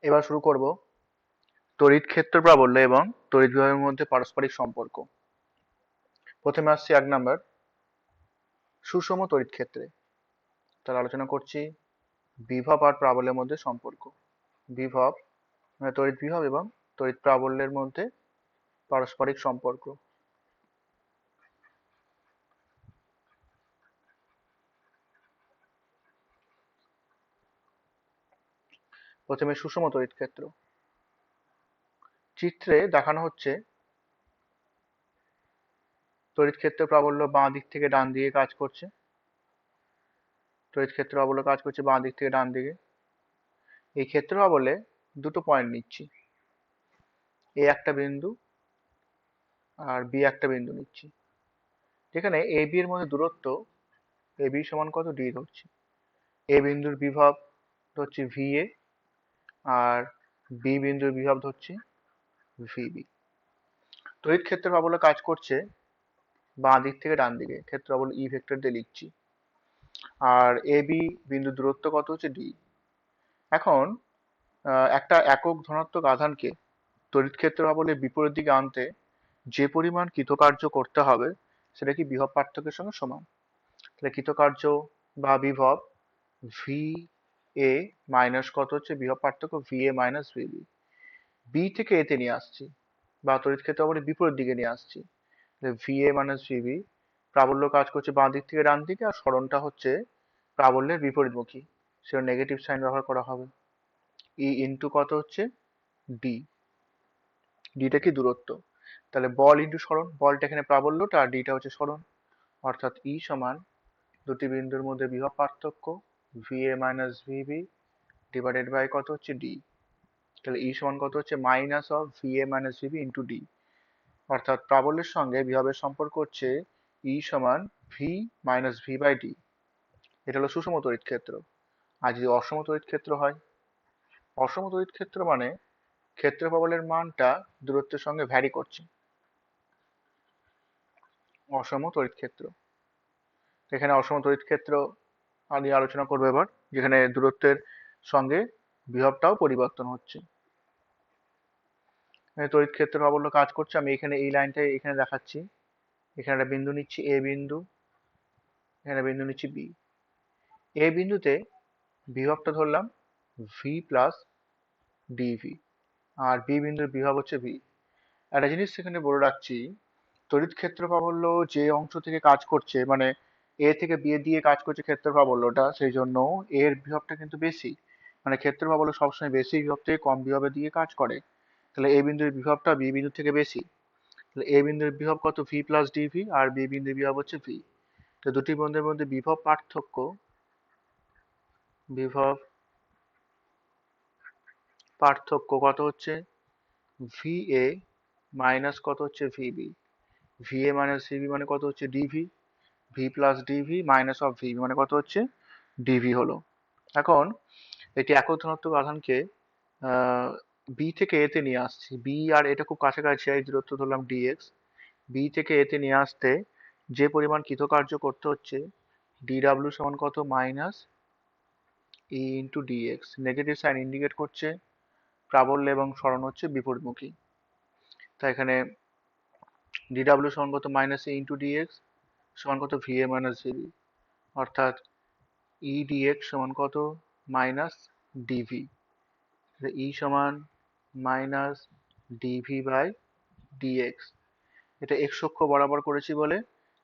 এবার শুরু করব তড়িৎ ক্ষেত্র প্রাবল্য এবং তড়িৎ বিভবের মধ্যে পারস্পরিক সম্পর্ক। প্রথমে আসছি 1 নাম্বার, সুষম তড়িৎ ক্ষেত্রে। তার আলোচনা করছি বিভব আর প্রাবল্যের মধ্যে সম্পর্ক। বিভব মানে তড়িৎ বিভব এবং তড়িৎ প্রাবল্যের মধ্যে পারস্পরিক সম্পর্ক। প্রথমে সুষম তড়িৎ ক্ষেত্র। চিত্রে দেখানো হচ্ছে তড়িৎ ক্ষেত্র প্রাবল্য বাঁ দিক থেকে ডান দিকে কাজ করছে। তড়িৎ ক্ষেত্র প্রাবল্য কাজ করছে বাঁ দিক থেকে ডান দিকে। এই ক্ষেত্র প্রাবল্যে দুটো পয়েন্ট নিচ্ছি, এ একটা বিন্দু আর বি একটা বিন্দু নিচ্ছি। যেখানে এ বি এর মধ্যে দূরত্ব এ বি সমান কত, ডি ধরছি। এ বিন্দুর বিভব ধরছি ভি এ আর বি বিন্দুর বিভব ধরছি ভিবি। তড়িৎ ক্ষেত্র প্রাবল্য কাজ করছে বাঁ দিক থেকে ডান দিকে, ক্ষেত্র প্রাবল্য ই ভেক্টর দিয়ে লিখছি। আর এ বি বিন্দুর দূরত্ব কত হচ্ছে ডি। এখন একটা একক ধনাত্মক আধানকে তড়িৎ ক্ষেত্র প্রাবল্যের বিপরীত দিকে আনতে যে পরিমাণ কৃতকার্য করতে হবে সেটা কি বিভব পার্থক্যের সঙ্গে সমান। তাহলে কৃতকার্য বা বিভব ভি এ মাইনাস কত হচ্ছে বিভব পার্থক্য V A minus V B. B থেকে এতে নিয়ে আসছি বা তড়িৎ ক্ষেত্র প্রাবল্যের বিপরীত দিকে নিয়ে আসছি। ভি এ মাইনাস ভিবি, প্রাবল্য কাজ করছে বাঁ দিক থেকে ডান দিকে আর সরণটা হচ্ছে প্রাবল্যের বিপরীতমুখী, সেটা নেগেটিভ সাইন ব্যবহার করা হবে। ই ইন্টু কত হচ্ছে ডি, ডিটা কি দূরত্ব। তাহলে বল ইন্টু সরণ, বলটা এখানে প্রাবল্যটা আর ডিটা হচ্ছে সরণ। অর্থাৎ ই সমান দুটি বিন্দুর মধ্যে বিভব পার্থক্য V A minus V B divided by কত হচ্ছে ডি। তাহলে ই সমান কত হচ্ছে minus of V A minus V B into D. অর্থাৎ প্রাবল্যের সঙ্গে বিভবের সম্পর্ক হচ্ছে ই সমান V minus V by D. এটা হলো সুষম তড়িৎ ক্ষেত্র। আর যদি অসম তড়িৎ ক্ষেত্র হয়, অসম তড়িৎ ক্ষেত্র মানে ক্ষেত্র প্রাবল্যের মানটা দূরত্বের সঙ্গে ভ্যারি করছে। অসম তড়িৎ ক্ষেত্র, এখানে অসম তড়িৎ ক্ষেত্র আমি আলোচনা করবো এবার, যেখানে দূরত্বের সঙ্গে বিভবটাও পরিবর্তন হচ্ছে। তড়িৎ ক্ষেত্র প্রাবল্য কাজ করছে, আমি এখানে এই লাইনটাই এখানে দেখাচ্ছি। এখানে একটা বিন্দু নিচ্ছি এ বিন্দু, এখানে বিন্দু নিচ্ছি বি। এ বিন্দুতে বিভবটা ধরলাম ভি প্লাস ডিভি আর বি বিন্দুর বিভব হচ্ছে ভি। একটা জিনিস সেখানে বলে রাখছি, তড়িৎ ক্ষেত্র প্রাবল্য যে অংশ থেকে কাজ করছে মানে এ থেকে বি এর দিকে কাজ করছে ক্ষেত্র প্রাবল্যটা, সেই জন্য এর বিভবটা কিন্তু বেশি। মানে ক্ষেত্র প্রাবল্য সবসময় বেশি বিভব থেকে কম বিভবের দিকে কাজ করে। তাহলে এ বিন্দুর বিভবটা বি বিন্দু থেকে বেশি। তাহলে এ বিন্দুর বিভব কত, ভি প্লাস ডিভি আর বি বিন্দুর বিভব হচ্ছে ভি। তো দুটি বিন্দুর মধ্যে বিভব পার্থক্য, বিভব পার্থক্য কত হচ্ছে ভি এ মাইনাস কত হচ্ছে V B. V A minus V B মানে কত হচ্ছে D V, V plus D V minus of V B মানে কত হচ্ছে ডিভি হলো। এখন এটি একক ধনাত্মক আধানকে বি থেকে এতে নিয়ে আসছি, বি আর এটা খুব কাছাকাছি, এই দূরত্ব ধরলাম ডিএক্স। বি থেকে এতে নিয়ে আসতে যে পরিমাণ কৃতকার্য করতে হচ্ছে ডিডাব্লিউ সমান কত minus E into DX. Negative sign indicate করছে প্রাবল্য এবং সরণ হচ্ছে বিপরীতমুখী। তাই এখানে ডিডাব্লিউ সমান কত মাইনাস ই ইন্টু ডিএক্স সমান কত ভি এ মাইনাস ভিবি। অর্থাৎ ই ডিএক্স সমান কত মাইনাস ডিভি। ই সমান মাইনাস ডিভি বাই ডিএক্স। এটা এক্স অক্ষ বরাবর করেছি বলে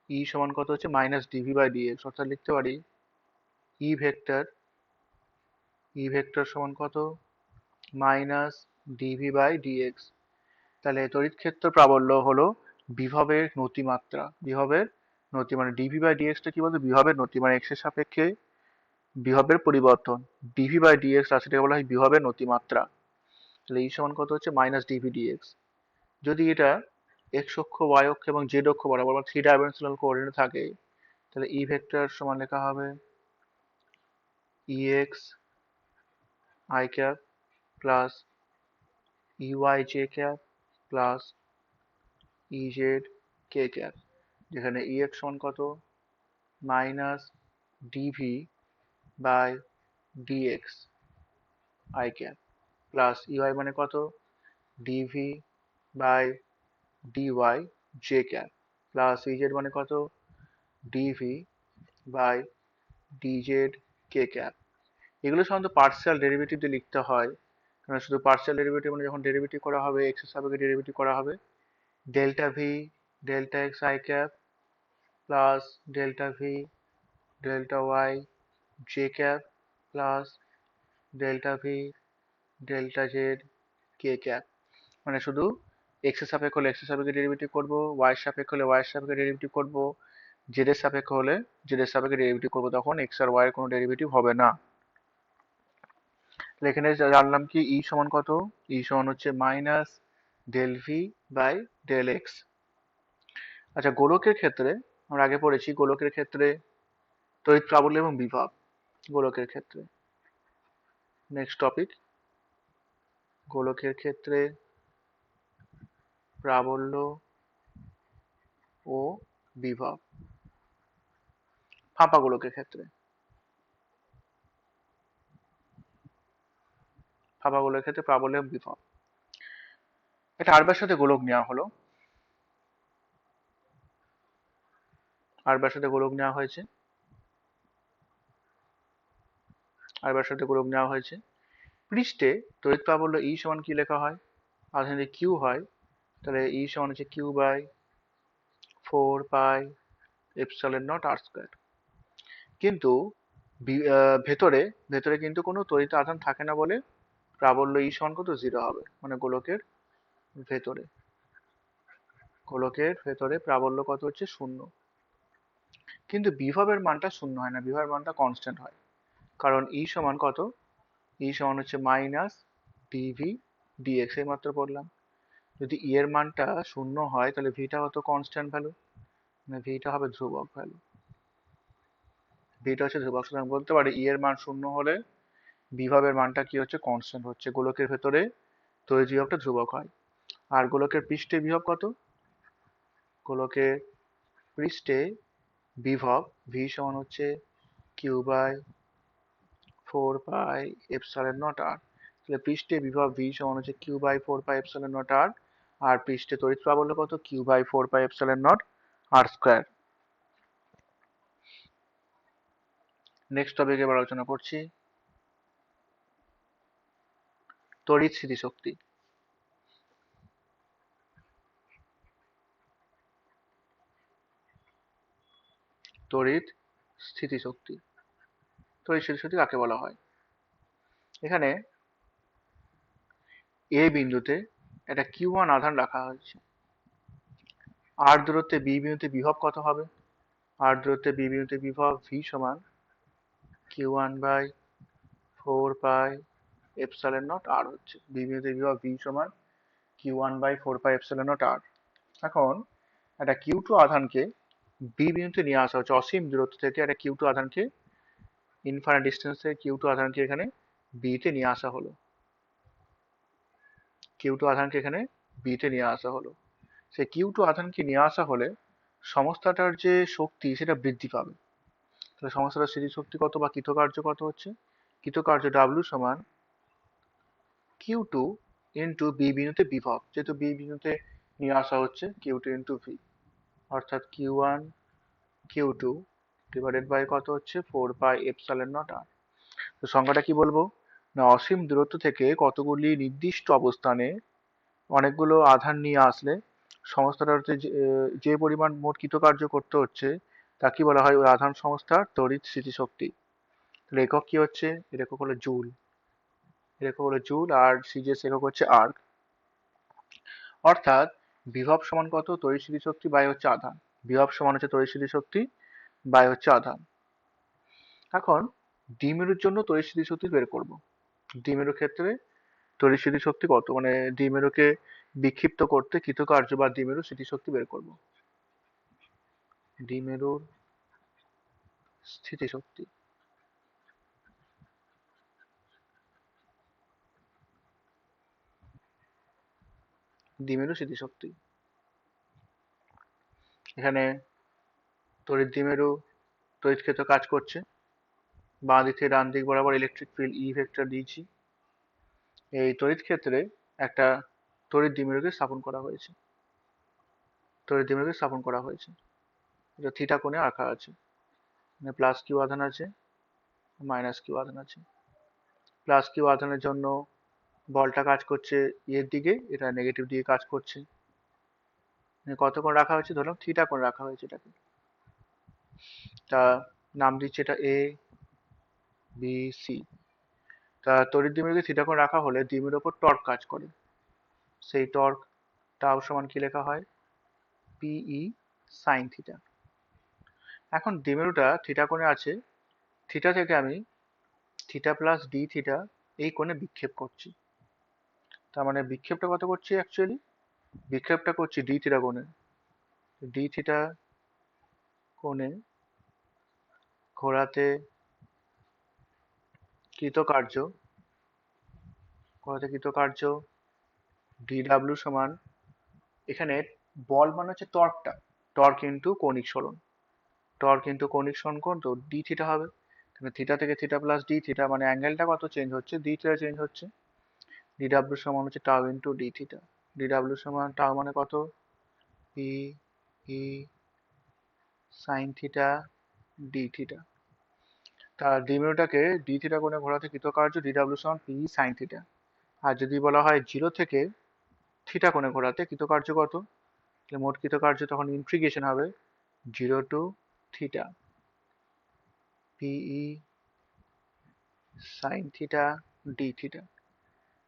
ই সমান কত হচ্ছে মাইনাস ডিভি বাই ডিএক্স। অর্থাৎ লিখতে পারি ই ভেক্টর, ই ভেক্টর সমান কত মাইনাস ডিভি বাই ডিএক্স। তাহলে তড়িৎ ক্ষেত্র প্রাবল্য হলো বিভবের নতিমাত্রা, বিভবের নতি মানে ডিভি বাই ডিএক্সটা কি বলতো, বিভবের নতি মানে এক্স এর সাপেক্ষে বিভবের পরিবর্তন। ডিভি বাই ডিএক্স রাশিটাকে বলা হয় বিভবের নতিমাত্রা। তাহলে এই সমান কত হচ্ছে মাইনাস ডিভি ডিএক্স। যদি এটা এক্স অক্ষ ওয়াই অক্ষ এবং জেড অক্ষ বরাবর থ্রি ডাইমেনশনাল কোঅর্ডিনেট থাকে, তাহলে ই ভেক্টর সমান লেখা হবে E X I cap plus E Y J cap plus E Z K cap. যেখানে ই এক্স সমান কত minus DV by DX I cap. Plus UI মানে কত, DV by DY J cap, plus EZ মানে কত, DV by DZ K cap. এগুলো সাধারণত partial derivative দিয়ে লিখতে হয়, কারণ শুধু পার্শিয়াল ডেরিভেটিভ মানে যখন ডেরিভেটিভ করা হবে এক্স এর সাপেক্ষে ডেরিভেটিভ করা হবে, delta V delta X I cap plus delta V delta Y J cap plus delta V delta Z K cap. মানে শুধু এক্স এর সাপেক্ষে হলে এক্স এর সাপেক্ষে ডেরিভেটিভ করবো, ওয়াই এর সাপেক্ষে হলে ওয়াই এর সাপেক্ষে ডেরিভেটিভ করবো, জেড এর সাপেক্ষে হলে জেড এর সাপেক্ষে ডেরিভেটিভ করবো, তখন এক্স আর ওয়াই এর কোনো ডেরিভেটিভ হবে না। তাহলে এখানে জানলাম কি ই সমান কত, ই সমান হচ্ছে minus del V by del X. আচ্ছা, গোলকের ক্ষেত্রে আমরা আগে পড়েছি, গোলকের ক্ষেত্রে তড়িৎ প্রাবল্য এবং বিভব। গোলকের ক্ষেত্রে নেক্সট টপিক, গোলকের ক্ষেত্রে প্রাবল্য ও বিভব। ফাঁপা গোলকের ক্ষেত্রে, ফাঁপা গোলকের ক্ষেত্রে প্রাবল্য এবং বিভব। এটা আর ব্যাসার্ধে গোলক নেওয়া হলো, আর ব্যাসার্ধে গোলক নেওয়া হয়েছে, আর ব্যাসার্ধে গোলক নেওয়া হয়েছে। পৃষ্ঠে তড়িৎ প্রাবল্য ই সমান কি লেখা হয়, আধান যদি কিউ হয় তাহলে ই সমান হচ্ছে Q by 4 pi epsilon nought R square. কিন্তু ভেতরে ভেতরে কিন্তু কোনো তড়িৎ আধান থাকে না বলে প্রাবল্য ই সমান কত, 0 হবে। মানে গোলকের ভেতরে, গোলকের ভেতরে প্রাবল্য কত হচ্ছে, 0। কিন্তু বিভবের মানটা 0 হয় না, বিভবের মানটা কনস্ট্যান্ট হয়। কারণ ই সমান কত, ই সমান হচ্ছে মাইনাস ডিভি ডিএক্স, এই মাত্র পড়লাম। যদি ই এর মানটা 0 হয় তাহলে ভিটা হতো কনস্ট্যান্ট ভ্যালু, মানে ভিটা হবে ধ্রুবক ভ্যালু, ভিটা হচ্ছে ধ্রুবক। সুতরাং বলতে পারি ই এর মান 0 হলে বিভবের মানটা কি হচ্ছে, কনস্ট্যান্ট হচ্ছে। গোলকের ভেতরে তড়িৎ বিভবটা ধ্রুবক হয়। আর গোলকের পৃষ্ঠে বিভব কত, গোলকের পৃষ্ঠে বিভব ভি সমান হচ্ছে Q by 4 pi epsilon nought R. তাহলে পৃষ্ঠে বিভব ভি সমান হচ্ছে Q by 4 pi epsilon nought R, আর পৃষ্ঠে তড়িৎ প্রাবল্য কত, Q by 4 pi epsilon nought R square. Next topic এবার আলোচনা করছি তড়িৎ স্থিতিশক্তি। তড়িৎ স্থিতিশক্তি, তড়িৎ স্থিতিশক্তি কাকে বলা হয়? এখানে এ বিন্দুতে একটা কিউ1 আধান রাখা হয়েছে, আর দূরত্বে বি বিন্দুতে বিভব কত হবে, আর দূরত্বে বি বিন্দুতে বিভব ভি সমান কিউ1 বাই 4 পাই এপসাইলন নট আর হচ্ছে, বি বিন্দুতে বিভব ভি সমান কিউ1 বাই 4 পাই এপসাইলন নট আর। এখন একটা কিউ2 আধানকে বি বিন্দুতে নিয়ে আসা হচ্ছে, অসীম দূরত্ব থেকে একটা কিউ2 আধানকে, ইনফাইনাইট ডিস্টেন্স থেকে কিউ2 আধানকে এখানে বি তে নিয়ে আসা হলো, কিউ2 আধানকে এখানে বি তে নিয়ে আসা হলো। সেই কিউ2 আধানকে নিয়ে আসা হলে সংস্থাটার যে শক্তি সেটা বৃদ্ধি পাবে। তাহলে সংস্থাটার স্থিতিশক্তি কত বা কৃতকার্য কত হচ্ছে, কৃতকার্য ডাব্লিউ সমান কিউ2 ইন্টু বি বিন্দুতে বিভব, যেহেতু বি বিন্দুতে নিয়ে আসা হচ্ছে কিউ2 ইন্টু ভি, অর্থাৎ কিউ1 কিউ2 ডিভাইডেড বাই কত হচ্ছে 4 পাই এপসাইলন নট আর। তো সংখ্যাটা কি বলবো না, অসীম দূরত্ব থেকে কতগুলি নির্দিষ্ট অবস্থানে অনেকগুলো আধান নিয়ে আসলে সংস্থাটাতে যে পরিমাণ মোট কৃতকার্য করতে হচ্ছে তা কি বলা হয়, ওই আধান সংস্থার তড়িৎ স্থিতিশক্তি। তাহলে একক কি হচ্ছে, এর একক হলো জুল, এর একক হলো জুল, আর সিজিএস একক হচ্ছে আর্ক। অর্থাৎ বিভব সমান কত, তড়িৎ স্থিতিশক্তি বাই হচ্ছে আধান, বিভব সমান হচ্ছে তড়িৎ স্থিতিশক্তি বাই হচ্ছে আধান। এখন দ্বিমেরুর জন্য তড়িৎ স্থিতিশক্তি বের করব। দ্বিমেরুর ক্ষেত্রে তড়িৎ স্থিতিশক্তি কত, মানে দ্বিমেরুকে বিক্ষিপ্ত করতে কৃতকার্য বা দ্বিমেরু স্থিতিশক্তি বের করব। দ্বিমেরুর স্থিতিশক্তি, দ্বিমেরু স্থিতিশক্তি। এখানে তড়িৎ দ্বিমেরু তড়িৎ ক্ষেত্র কাজ করছে, বাঁ দিক থেকে ডান দিক বরাবর ইলেকট্রিক ফিল্ড ই ভেক্টর দিয়েছি, এই তড়িৎ ক্ষেত্রে একটা তড়িৎ দ্বিমেরুকে স্থাপন করা হয়েছে। এটা থিটা কোণে রাখা আছে, মানে প্লাস কিউ আধান আছে, মাইনাস কিউ আধান আছে। প্লাস কিউ আধানের জন্য বলটা কাজ করছে এর দিকে, এটা নেগেটিভ দিকে কাজ করছে। কত কোণ রাখা হয়েছে, ধরলাম থিটা কোণ রাখা হয়েছে এটাকে। তা নাম দিচ্ছে এটা এ বি সি। তা তড়িৎ দ্বিমেরুকে থিটা কোণ রাখা হলে দ্বিমেরুর উপর টর্ক কাজ করে। সেই টর্ক টাও সমান কি লেখা হয়, পিই সাইন থিটা। এখন দ্বিমেরুটা থিটা কোণে আছে, থিটা থেকে আমি থিটা প্লাস ডি থিটা এই কোণে বিক্ষেপ করছি। তার মানে বিক্ষেপটা কত করছি, অ্যাকচুয়ালি বিক্ষেপটা করছি ডি থিটা কোণে। ডি থিটা কোণে ঘোরাতে কৃতকার্য ডিডাব্লিউ সমান, এখানে বল মানে হচ্ছে টর্কটা, টর্ক ইন্টু কৌণিক সরণ, কোণ, তো ডি থিটা হবে। থিটা থেকে থিটা প্লাস ডি থিটা, মানে অ্যাঙ্গেলটা কত চেঞ্জ হচ্ছে, ডি থিটা চেঞ্জ হচ্ছে। ডিডাব্লিউ সমান হচ্ছে tau into D theta. DW সমান টাউ মানে কত, P E sign theta D theta. তার দ্বিমেরুটাকে ডি থিটা কোণে ঘোরাতে কৃতকার্য ডিডাব্লিউ সমান পি সাইন থিটা। আর যদি বলা হয় জিরো থেকে থিটা কোণে ঘোরাতে কৃতকার্য কত, তাহলে মোট কৃতকার্য তখন ইন্টিগ্রেশন হবে 0 to theta PE sine theta D theta.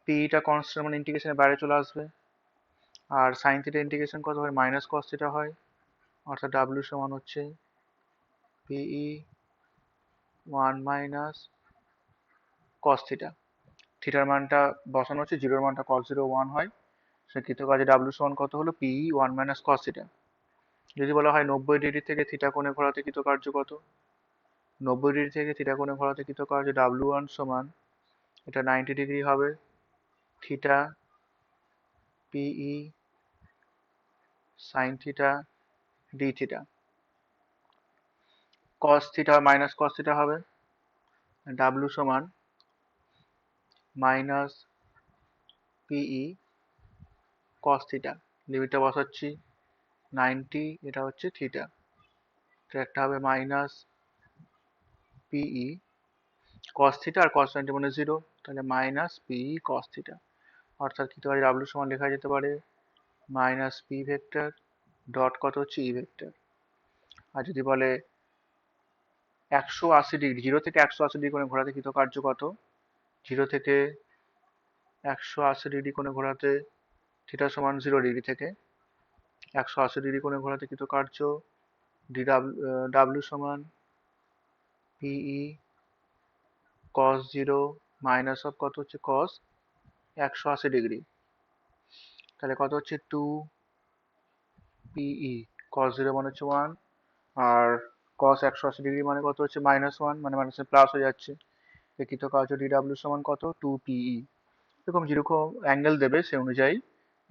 পিটা কনস্ট্যান্ট, মানে ইন্টিগ্রেশনের বাইরে চলে আসবে। আর সাইন থিটা ইন্টিগ্রেশন কত হয়, মাইনাস কস থিটা হয়। অর্থাৎ ডাব্লিউ সমান হচ্ছে পিই 1 মাইনাস কস থিটা। থিটার মানটা বসানো হচ্ছে, জিরোর মানটা কস 0 1 হয়। সে কৃতকার্যে ডাব্লিউ সমান কত হলো, পিই 1 মাইনাস কস থিটা। যদি বলা হয় 90 ডিগ্রি থেকে থিটা কোণে ঘোরাতে কৃতকার্য কত, 90 ডিগ্রি থেকে থিটা কোণে ঘোরাতে কৃতকার্য ডাব্লিউ1 সমান, এটা 90 ডিগ্রি হবে, theta PE sine theta D theta. Cos theta minus cos theta হবে, ডাব্লিউ সমান মাইনাস পিই কস থিটা। লিমিটটা বসাচ্ছি 90, এটা হচ্ছে থিটা, তো একটা হবে মাইনাস পিই কস থিটা, আর কস 90 মানে 0, তাহলে মাইনাস পিই কস থিটা। অর্থাৎ কি হয়, ডাব্লিউ সমান লেখা যেতে পারে মাইনাস পি ভেক্টর ডট কত হচ্ছে ই ভেক্টর। আর যদি বলে 180 ডিগ্রি, 0 থেকে 180 ডিগ্রি কোণে ঘোরাতে কৃতকার্য কত, 0 থেকে 180 ডিগ্রি কোণে ঘোরাতে থিটা সমান 0 ডিগ্রি থেকে 180 ডিগ্রি কোণে ঘোরাতে কৃতকার্য ডাব্লিউ সমান পিই কস 0 মাইনাস অফ কত হচ্ছে কস 180 ডিগ্রি, তাহলে কত হচ্ছে 2 পিই কস 0 মানে হচ্ছে 1, আর কস 180 ডিগ্রি মানে কত হচ্ছে -1, মানে মাইনাসে প্লাস হয়ে যাচ্ছে। কৃতকার্য ডিডাব্লিউ সমান কত, 2 পিই। এরকম যেরকম অ্যাঙ্গেল দেবে সে অনুযায়ী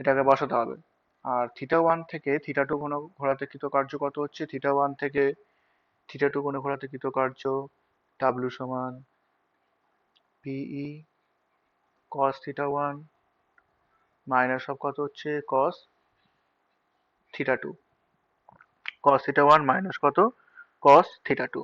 এটাকে বসাতে হবে। আর থিটা 1 থেকে থিটা 2 কোণ ঘোরাতে কৃতকার্য কত হচ্ছে, থিটা 1 থেকে থিটা 2 কোণে ঘোরাতে কৃতকার্য ডাব্লিউ সমান পিই কস থিটা 1 মাইনাস অফ কত হচ্ছে cos theta 2, cos theta 1 minus কত কস থিটা 2।